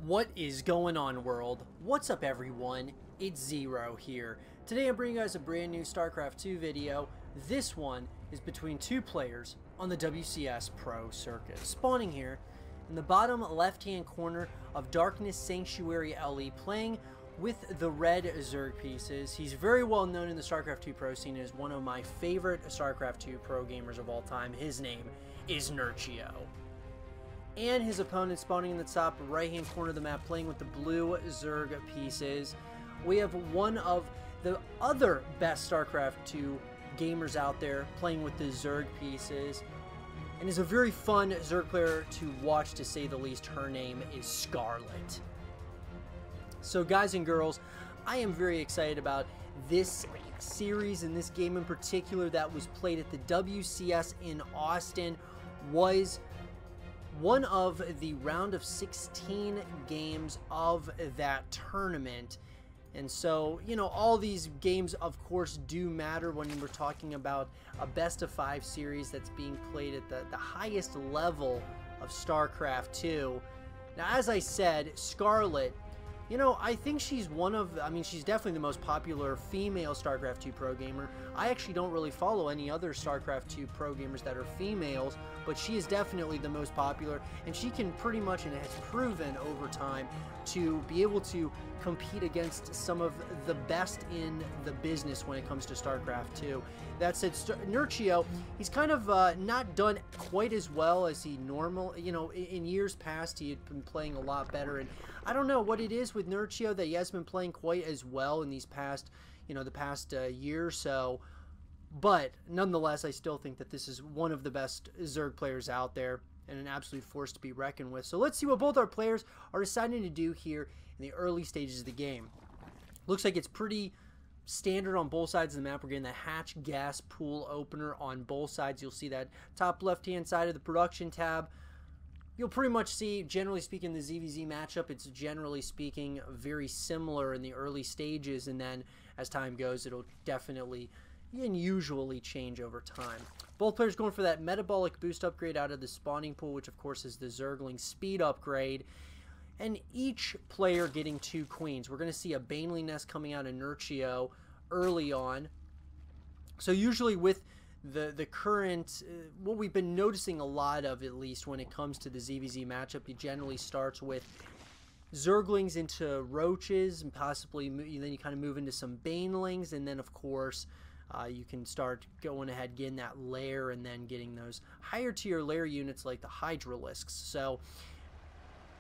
What is going on, world? What's up, everyone? It's Zero here. Today I'm bringing you guys a brand new StarCraft 2 video. This one is between two players on the WCS Pro circuit. Spawning here in the bottom left-hand corner of Darkness Sanctuary LE, playing with the red Zerg pieces. He's very well known in the StarCraft 2 Pro scene and is one of my favorite StarCraft 2 Pro gamers of all time. His name is Nerchio. And his opponent spawning in the top right-hand corner of the map, playing with the blue Zerg pieces. We have one of the other best StarCraft 2 gamers out there, playing with the Zerg pieces. And is a very fun Zerg player to watch, to say the least. Her name is Scarlett. So guys and girls, I am very excited about this series, and this game in particular that was played at the WCS in Austin was one of the round of 16 games of that tournament. And so, you know, all these games of course do matter when we're talking about a best of 5 series that's being played at the highest level of StarCraft 2. Now, as I said, Scarlett, you know, I think she's she's definitely the most popular female StarCraft 2 pro gamer. I actually don't really follow any other StarCraft 2 pro gamers that are females, but she is definitely the most popular, and she can pretty much, and has proven over time, to be able to compete against some of the best in the business when it comes to StarCraft 2. That said, Nerchio, he's kind of not done quite as well as he in years past. He had been playing a lot better, and I don't know what it is with Nerchio that he hasn't been playing quite as well in these past, the past year or so. But nonetheless, I still think that this is one of the best Zerg players out there and an absolute force to be reckoned with. So let's see what both our players are deciding to do here in the early stages of the game. Looks like it's pretty standard on both sides of the map. We're getting the hatch gas pool opener on both sides. You'll see that top left-hand side of the production tab. You'll pretty much see, generally speaking, the ZvZ matchup. It's generally speaking very similar in the early stages, and then as time goes, it'll definitely and usually change over time. Both players going for that metabolic boost upgrade out of the spawning pool, which of course is the Zergling speed upgrade, and each player getting 2 queens. We're going to see a Baneling nest coming out of Nerchio early on. So usually with the current, what we've been noticing a lot of, at least when it comes to the ZvZ matchup, it generally starts with Zerglings into Roaches, and possibly then you kind of move into some Banelings, and then of course you can start going ahead, getting that lair, and then getting those higher tier lair units like the Hydralisks. So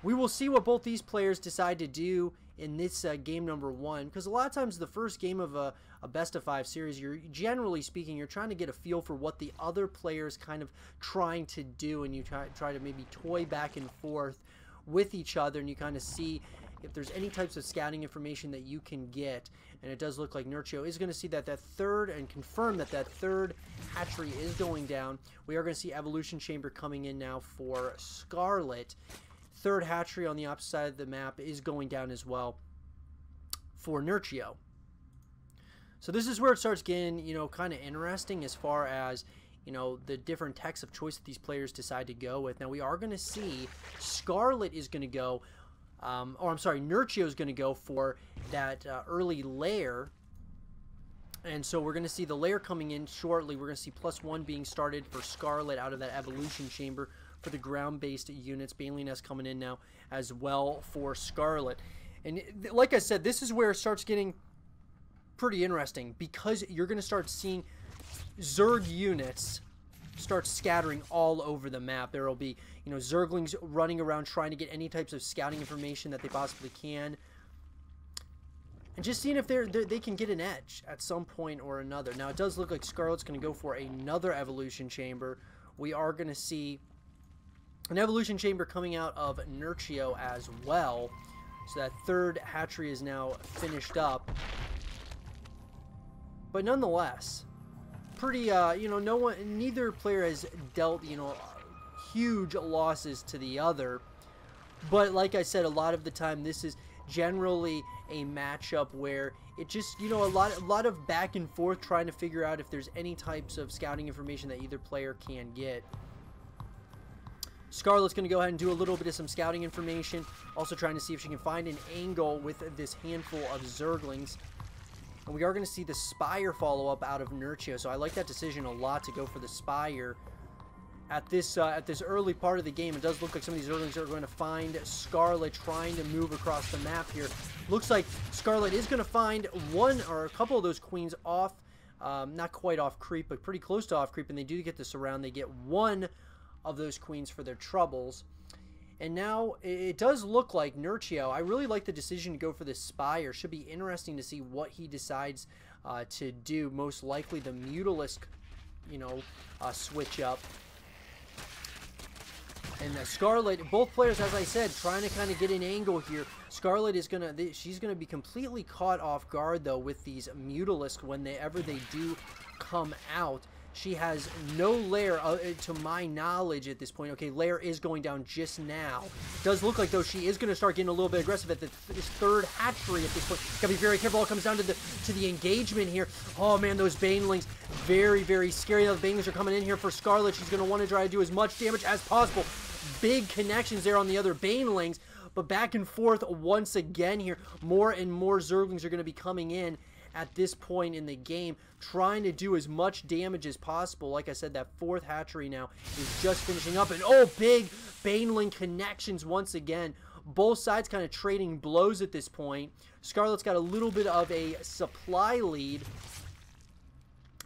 we will see what both these players decide to do in this game number 1, because a lot of times the first game of a best of 5 series, generally speaking, you're trying to get a feel for what the other players kind of trying to do, and you try to maybe toy back and forth with each other, and you kind of see if there's any types of scouting information that you can get. And it does look like Nerchio is going to see that third, and confirm that third hatchery is going down. We are going to see Evolution Chamber coming in now for Scarlett. Third hatchery on the opposite side of the map is going down as well for Nerchio. So this is where it starts getting, kind of interesting as far as, the different techs of choice that these players decide to go with. Now we are going to see Scarlett is going to go, Nerchio is going to go for that early lair. And so we're going to see the lair coming in shortly. We're going to see +1 being started for Scarlett out of that Evolution Chamber for the ground-based units. Baneling nest coming in now as well for Scarlett. And like I said, this is where it starts getting pretty interesting, because you're going to start seeing Zerg units start scattering all over the map. There will be, Zerglings running around trying to get any types of scouting information that they possibly can, and just seeing if they can get an edge at some point or another. Now it does look like Scarlett's going to go for another Evolution Chamber. We are going to see an Evolution Chamber coming out of Nerchio as well. So that third hatchery is now finished up. But nonetheless, pretty, neither player has dealt, huge losses to the other. But like I said, a lot of the time this is generally a matchup where it just, a lot of back and forth, trying to figure out if there's any types of scouting information that either player can get. Scarlett's going to go ahead and do a little bit of some scouting information. Also trying to see if she can find an angle with this handful of Zerglings. And we are going to see the Spire follow up out of Nerchio. So I like that decision a lot to go for the Spire. At this early part of the game, it does look like some of these Zerglings are going to find Scarlett trying to move across the map here. Looks like Scarlett is going to find one or a couple of those queens off, not quite off creep, but pretty close to off creep, and they do get this around. They get one of those queens for their troubles. And now it does look like Nerchio, I really like the decision to go for the Spire. Should be interesting to see what he decides to do. Most likely the Mutalisk, switch up. And Scarlett, both players, as I said, trying to kind of get an angle here. Scarlett is she's gonna be completely caught off guard though with these Mutalisk whenever they do come out. She has no lair, to my knowledge, at this point. Okay, lair is going down just now. Does look like, though, she is going to start getting a little bit aggressive at this third hatchery at this point. Gotta be very careful. All comes down to the engagement here. Oh, man, those Banelings, very, very scary. Those Banelings are coming in here for Scarlett. She's going to want to try to do as much damage as possible. Big connections there on the other Banelings. But back and forth once again here. More and more Zerglings are going to be coming in at this point in the game, trying to do as much damage as possible. Like I said, that fourth hatchery now is just finishing up, and oh, big Baneling connections once again. Both sides kind of trading blows at this point. Scarlett's got a little bit of a supply lead,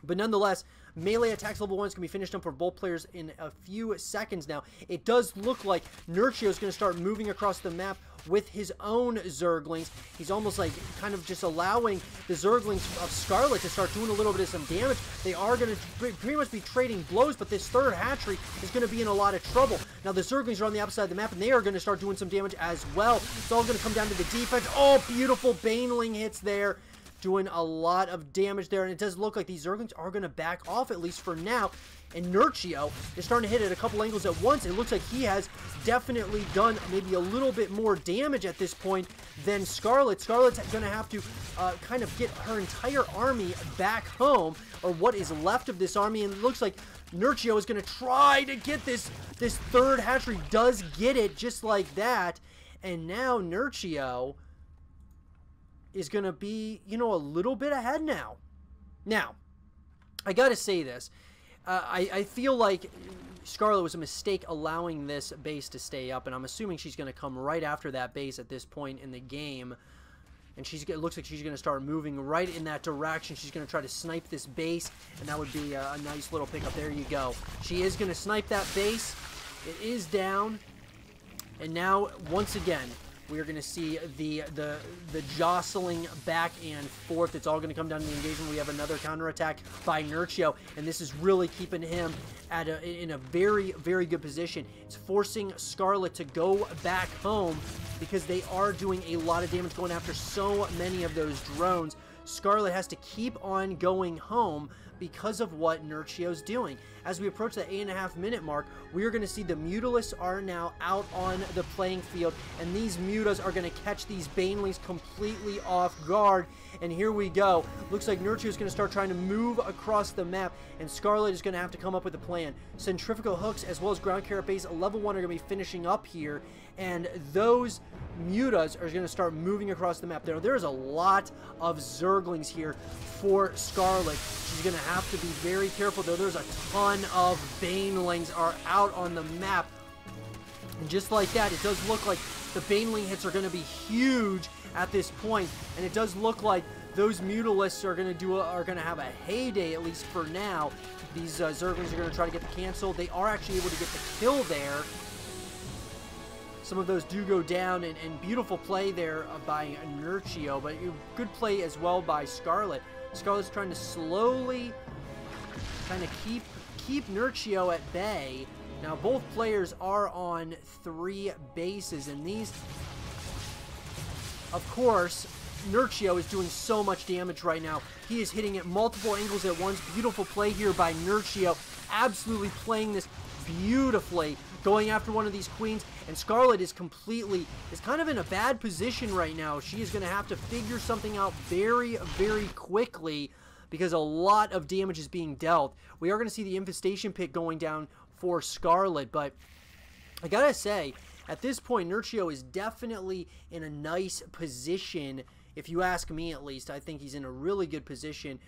but nonetheless, melee attacks level 1 is going to be finished up for both players in a few seconds now. It does look like Nerchio is going to start moving across the map with his own Zerglings. He's almost like kind of just allowing the Zerglings of Scarlett to start doing a little bit of some damage. They are going to pretty much be trading blows, but this third hatchery is going to be in a lot of trouble. Now the Zerglings are on the opposite side of the map, and they are going to start doing some damage as well. It's all going to come down to the defense. Oh, beautiful Baneling hits there, doing a lot of damage there, and it does look like these Zerglings are going to back off, at least for now. And Nerchio is starting to hit at a couple angles at once. It looks like he has definitely done maybe a little bit more damage at this point than Scarlett. Scarlett's going to have to kind of get her entire army back home, or what is left of this army, and it looks like Nerchio is going to try to get this third hatchery. Does get it just like that, and now Nerchio is going to be, a little bit ahead now. Now, I got to say this. I feel like Scarlett was a mistake allowing this base to stay up, and I'm assuming she's going to come right after that base at this point in the game. And it looks like she's going to start moving right in that direction. She's going to try to snipe this base, and that would be a nice little pickup. There you go. She is going to snipe that base. It is down. And now, once again, we are going to see the jostling back and forth. It's all going to come down to the engagement. We have another counterattack by Nerchio, and this is really keeping him in a very, very good position. It's forcing Scarlett to go back home because they are doing a lot of damage going after so many of those drones. Scarlett has to keep on going home because of what Nerchio's doing. As we approach the 8.5-minute mark, we are going to see the Mutalisks are now out on the playing field, and these Mutas are going to catch these Banelings completely off guard. And here we go. Looks like Nerchio is going to start trying to move across the map, and Scarlett is going to have to come up with a plan. Centrifugal hooks as well as ground carapace level 1 are going to be finishing up here, and those Mutas are going to start moving across the map. There's a lot of Zerglings here for Scarlett. She's going to have to be very careful, though. There's a ton of Banelings are out on the map. And just like that, it does look like the Baneling hits are going to be huge at this point, and it does look like those Mutalisks are going to have a heyday, at least for now. These Zerglings are going to try to get the cancel. They are actually able to get the kill there. Some of those do go down, and beautiful play there by Nerchio, but good play as well by Scarlett. Scarlett's trying to slowly kind of keep Nerchio at bay. Now both players are on 3 bases, and these, of course, Nerchio is doing so much damage right now. He is hitting at multiple angles at once. Beautiful play here by Nerchio, absolutely playing this beautifully, going after one of these queens, and Scarlett is kind of in a bad position right now. She is going to have to figure something out very, very quickly because a lot of damage is being dealt. We are going to see the infestation pit going down for Scarlett, but I gotta say, at this point, Nerchio is definitely in a nice position. If you ask me, at least, I think he's in a really good position,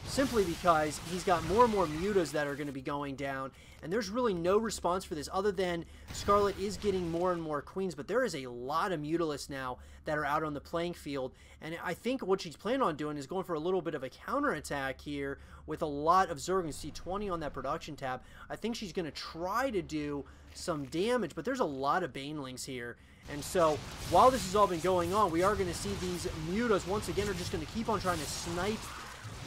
simply because he's got more and more mutas that are going to be going down, and there's really no response for this other than Scarlett is getting more and more queens, but there is a lot of mutalists now that are out on the playing field, and I think what she's planning on doing is going for a little bit of a counterattack here with a lot of Zerg. You see 20 on that production tab. I think she's going to try to do some damage, but there's a lot of banelings here. And so, while this has all been going on, we are going to see these mutas once again are just going to keep on trying to snipe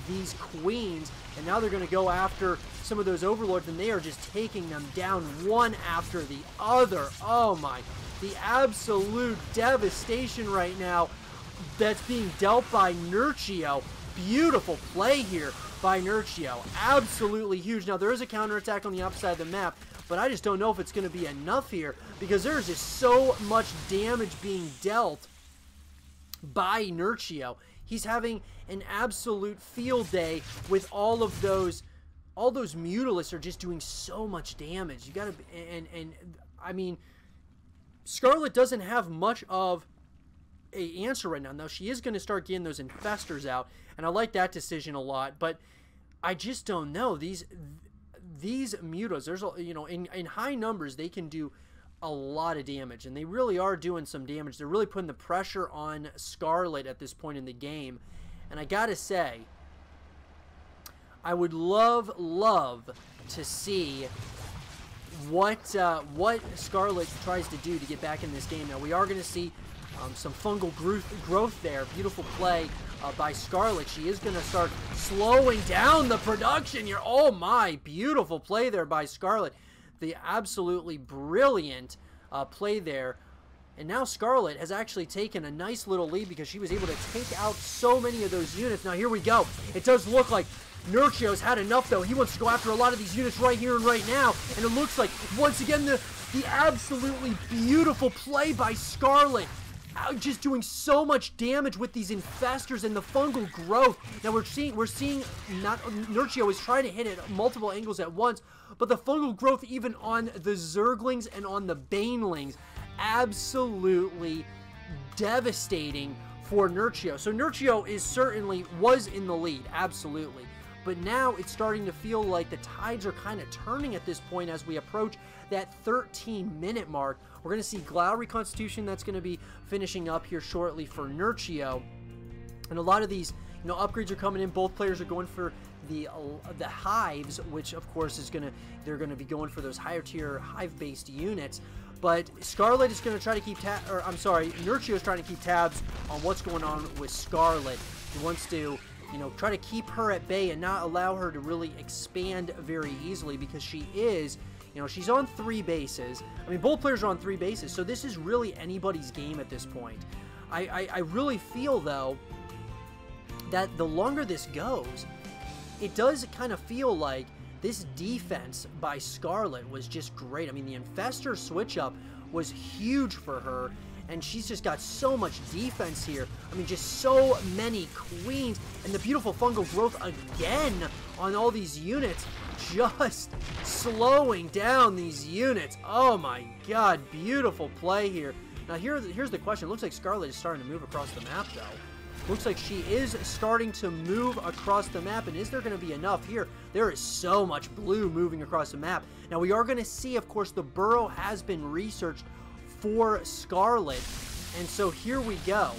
these queens, and now they're going to go after some of those overlords, and they are just taking them down one after the other. Oh my, the absolute devastation right now that's being dealt by Nerchio. Beautiful play here by Nerchio. Absolutely huge. Now, there is a counterattack on the opposite side of the map, but I just don't know if it's going to be enough here, because there's just so much damage being dealt by Nerchio. He's having an absolute field day with all of those. All those mutalists are just doing so much damage. You gotta, and I mean, Scarlett doesn't have much of a answer right now. Now, she is going to start getting those infestors out, and I like that decision a lot, but I just don't know. These mutas, there's a, you know, in high numbers, they can do a lot of damage, and they really are doing some damage. They're really putting the pressure on Scarlett at this point in the game, and I gotta say, I would love to see what Scarlett tries to do to get back in this game. Now, we are going to see some fungal growth there. Beautiful play by Scarlett. She is going to start slowing down the production here. Oh my, beautiful play there by Scarlett. The absolutely brilliant play there. And now Scarlett has actually taken a nice little lead because she was able to take out so many of those units. Now, here we go. It does look like Nerchio's had enough, though. He wants to go after a lot of these units right here and right now. And it looks like, once again, the absolutely beautiful play by Scarlett. Just doing so much damage with these infestors and the fungal growth. Now, we're seeing not Nerchio is trying to hit it at multiple angles at once, but the fungal growth even on the Zerglings and on the Banelings, absolutely devastating for Nerchio. So Nerchio was in the lead, absolutely. But now it's starting to feel like the tides are kind of turning at this point as we approach that 13-minute mark. We're going to see Glow Reconstitution that's going to be finishing up here shortly for Nerchio. And a lot of these, you know, upgrades are coming in. Both players are going for the hives, which of course they're going to be going for those higher tier hive-based units. But Scarlett is going to try to keep Nerchio is trying to keep tabs on what's going on with Scarlett. He wants to, you know, try to keep her at bay and not allow her to really expand very easily, because she is, you know, she's on 3 bases. I mean, both players are on 3 bases, so this is really anybody's game at this point. I really feel, though, that the longer this goes, it does kind of feel like this defense by Scarlett was just great. I mean, the Infestor switch-up was huge for her, and she's just got so much defense here. I mean, just so many queens, and the beautiful fungal growth again on all these units, just slowing down these units. Oh my god, beautiful play here. Now, here's the question. It looks like Scarlett is starting to move across the map, though. Looks like she is starting to move across the map, and is there going to be enough here? There is so much blue moving across the map. Now, we are going to see, of course, the burrow has been researched for Scarlett, and so here we go.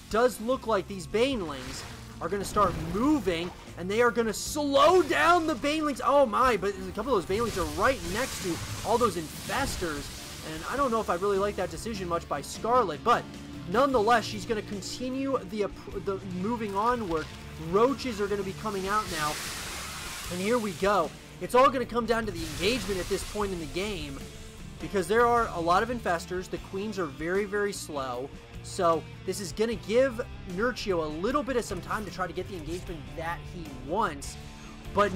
Does look like these Banelings are going to start moving, and they are going to slow down the Banelings. Oh my, but a couple of those Banelings are right next to all those Infestors, and I don't know if I really like that decision much by Scarlett, but nonetheless, she's going to continue the moving onward. Roaches are going to be coming out now, and here we go. It's all going to come down to the engagement at this point in the game, because there are a lot of Infestors. The queens are very, very slow, so this is going to give Nerchio a little bit of some time to try to get the engagement that he wants, but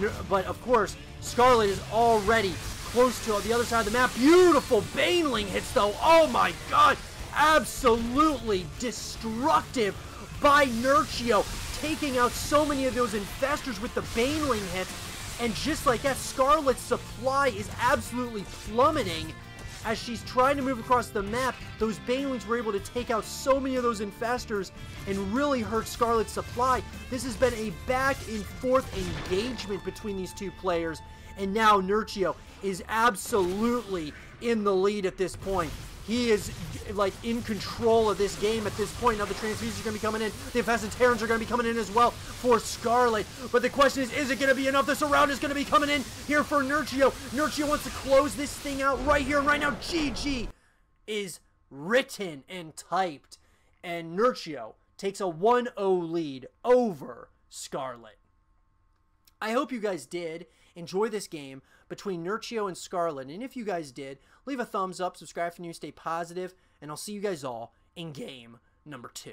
of course, Scarlett is already close to the other side of the map. Beautiful Baneling hits, though. Oh my god! Absolutely destructive by Nerchio, taking out so many of those Infestors with the Baneling hits, and just like that, Scarlett's supply is absolutely plummeting, as she's trying to move across the map, those Banelings were able to take out so many of those infestors and really hurt Scarlett's supply. This has been a back and forth engagement between these two players, and now Nerchio is absolutely in the lead at this point. He is, like, in control of this game at this point. Now the transfusions are going to be coming in. The Infested Terrans are going to be coming in as well for Scarlett. But the question is it going to be enough? The Surround is going to be coming in here for Nerchio. Nerchio wants to close this thing out right here, right now. GG is written and typed. And Nerchio takes a 1-0 lead over Scarlett. I hope you guys did enjoy this game between Nerchio and Scarlett. And if you guys did, leave a thumbs up, subscribe if you're new, stay positive, and I'll see you guys all in game number 2.